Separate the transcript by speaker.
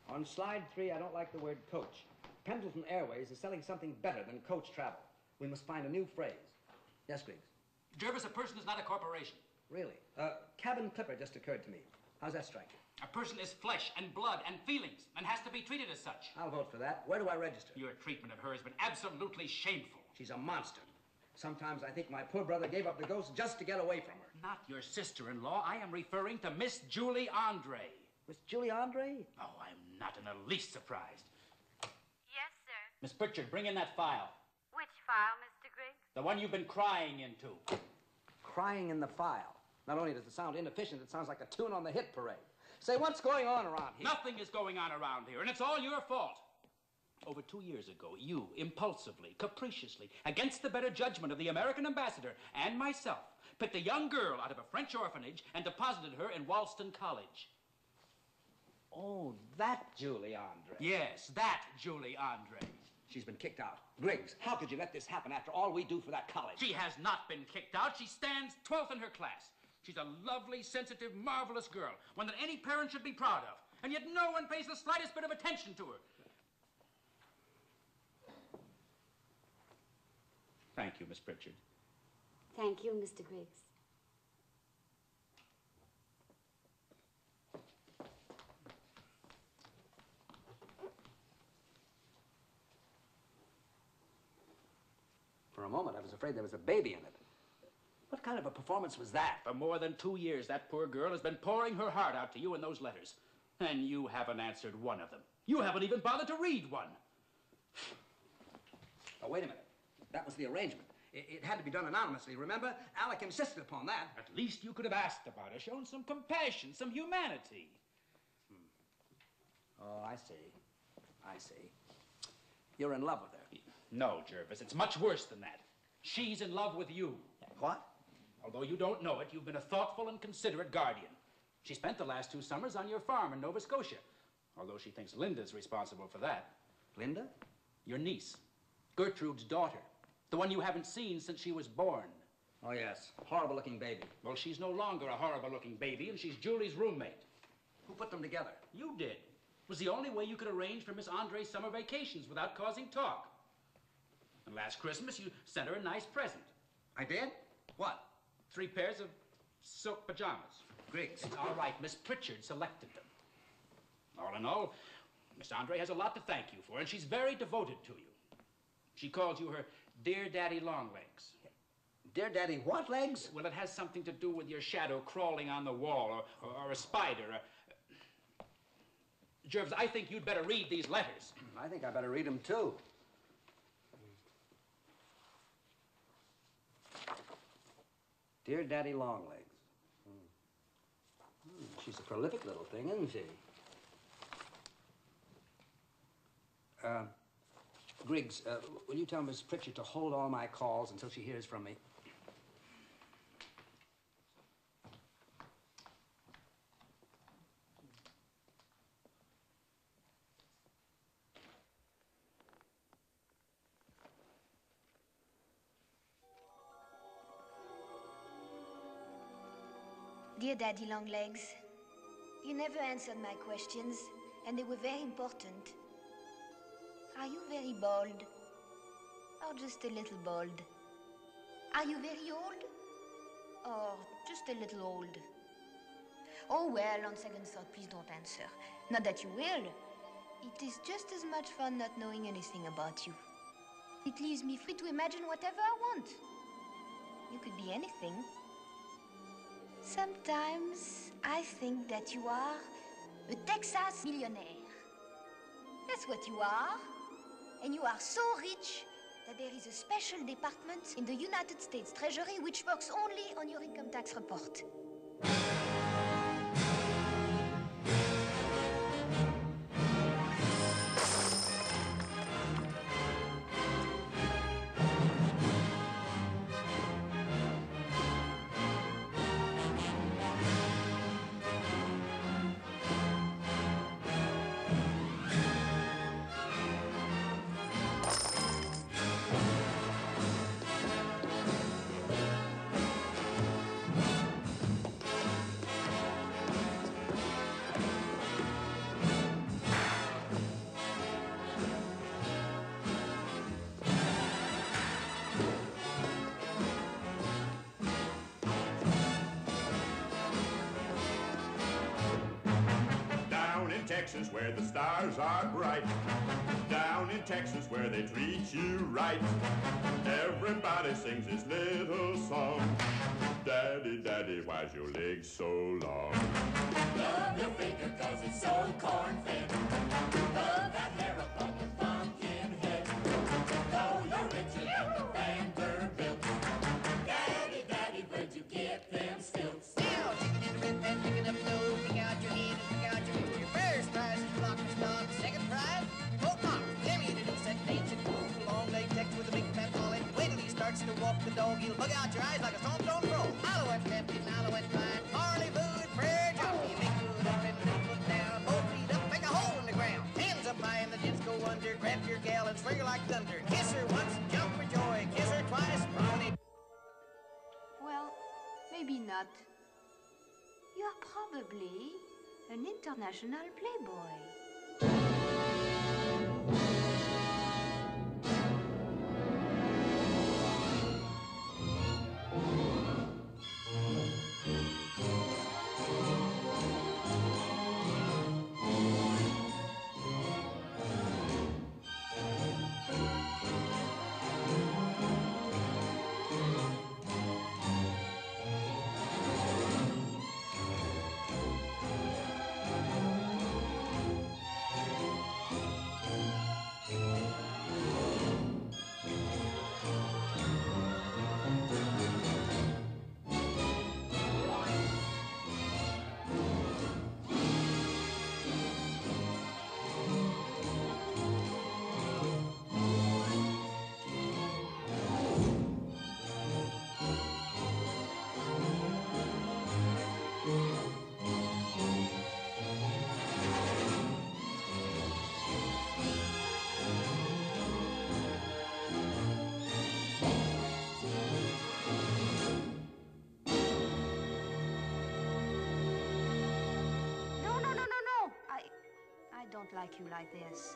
Speaker 1: On slide 3, I don't like the word coach. Pendleton Airways is selling something better than coach travel. We must find a new phrase. Yes, Griggs?
Speaker 2: Jervis, a person is not a corporation.
Speaker 1: Really? Cabin clipper just occurred to me. How's that strike you?
Speaker 2: A person is flesh and blood and feelings and has to be treated as such.
Speaker 1: I'll vote for that. Where do I register?
Speaker 2: Your treatment of her has been absolutely shameful.
Speaker 1: She's a monster. Sometimes I think my poor brother gave up the ghost just to get away from her.
Speaker 2: Not your sister-in-law. I am referring to Miss Julie Andre.
Speaker 1: Miss Julie Andre?
Speaker 2: Oh, I'm not in the least surprised.
Speaker 3: Yes, sir.
Speaker 2: Miss Pritchard, bring in that file.
Speaker 3: Which file, Mr. Griggs?
Speaker 2: The one you've been crying into.
Speaker 1: Crying in the file. Not only does it sound inefficient, it sounds like a tune on the hit parade. Say, what's going on around here?
Speaker 2: Nothing is going on around here, and it's all your fault. Over 2 years ago, you, impulsively, capriciously, against the better judgment of the American ambassador and myself, picked a young girl out of a French orphanage and deposited her in Walston College.
Speaker 1: Oh, that Julie Andre.
Speaker 2: Yes, that Julie Andre.
Speaker 1: She's been kicked out. Griggs, how could you let this happen after all we do for that college?
Speaker 2: She has not been kicked out. She stands 12th in her class. She's a lovely, sensitive, marvelous girl, one that any parent should be proud of. And yet no one pays the slightest bit of attention to her. Thank you, Miss Pritchard.
Speaker 3: Thank you, Mr. Griggs.
Speaker 1: For a moment, I was afraid there was a baby in it. What kind of a performance was that?
Speaker 2: For more than 2 years, that poor girl has been pouring her heart out to you in those letters. And you haven't answered one of them. You haven't even bothered to read one.
Speaker 1: Oh, wait a minute. That was the arrangement. It had to be done anonymously, remember? Alec insisted upon that.
Speaker 2: At least you could have asked about her, shown some compassion, some humanity.
Speaker 1: Oh, I see. I see. You're in love with her.
Speaker 2: No, Jervis, it's much worse than that. She's in love with you.
Speaker 1: What?
Speaker 2: Although you don't know it, you've been a thoughtful and considerate guardian. She spent the last 2 summers on your farm in Nova Scotia, although she thinks Linda's responsible for that.
Speaker 1: Linda?
Speaker 2: Your niece, Gertrude's daughter, the one you haven't seen since she was born.
Speaker 1: Oh, yes. Horrible-looking baby.
Speaker 2: Well, she's no longer a horrible-looking baby, and she's Julie's roommate.
Speaker 1: Who put them together?
Speaker 2: You did. It was the only way you could arrange for Miss Andre's summer vacations without causing talk. And last Christmas, you sent her a nice present.
Speaker 1: I did? What?
Speaker 2: 3 pairs of silk pajamas.
Speaker 1: Griggs.
Speaker 2: All right, Miss Pritchard selected them. All in all, Miss Andre has a lot to thank you for, and she's very devoted to you. She calls you her Dear Daddy Longlegs.
Speaker 1: Dear Daddy what legs?
Speaker 2: Well, it has something to do with your shadow crawling on the wall, or a spider. Jervis, I think you'd better read these letters.
Speaker 1: I think I better read them, too. Dear Daddy Longlegs. She's a prolific little thing, isn't she? Griggs, will you tell Miss Pritchard to hold all my calls until she hears from me?
Speaker 4: Dear Daddy Longlegs, you never answered my questions, and they were very important. Are you very bald? Or just a little bald? Are you very old? Or just a little old? Oh well, on second thought, please don't answer. Not that you will. It is just as much fun not knowing anything about you. It leaves me free to imagine whatever I want. You could be anything. Sometimes I think that you are a Texas millionaire. That's what you are. And you are so rich that there is a special department in the United States Treasury which works only on your income tax report.
Speaker 5: Texas where the stars are bright. Down in Texas where they treat you right. Everybody sings this little song. Daddy, Daddy, why's your legs so long?
Speaker 6: Love your figure 'cause it's so corn-fed. Love that hair up on your pumpkin head. Though you're richer than the Vanderbilt. Daddy, Daddy, where'd you get them stilts?
Speaker 7: Now, taking in the red pen, picking up dough, pick out your hand and pick out your food. Your first prize is block and stock. Second prize, boat mark. Jimmy to do set dancing fool. Long leg Tex with a big fat wallet. Wait till he starts to walk the dog. He'll bug out your eyes like a storm crow. Alouette captain, Alouette fine. Harley food, prayer jockey. Make good up and then foot down. Both feet up, make a hole in the ground. Hands up high and the jets go under. Grab your gal and swing her like thunder. Kiss her once, jump for joy. Kiss her twice, brownie.
Speaker 4: Well, maybe not. You are probably an international playboy. No. I don't like you like this.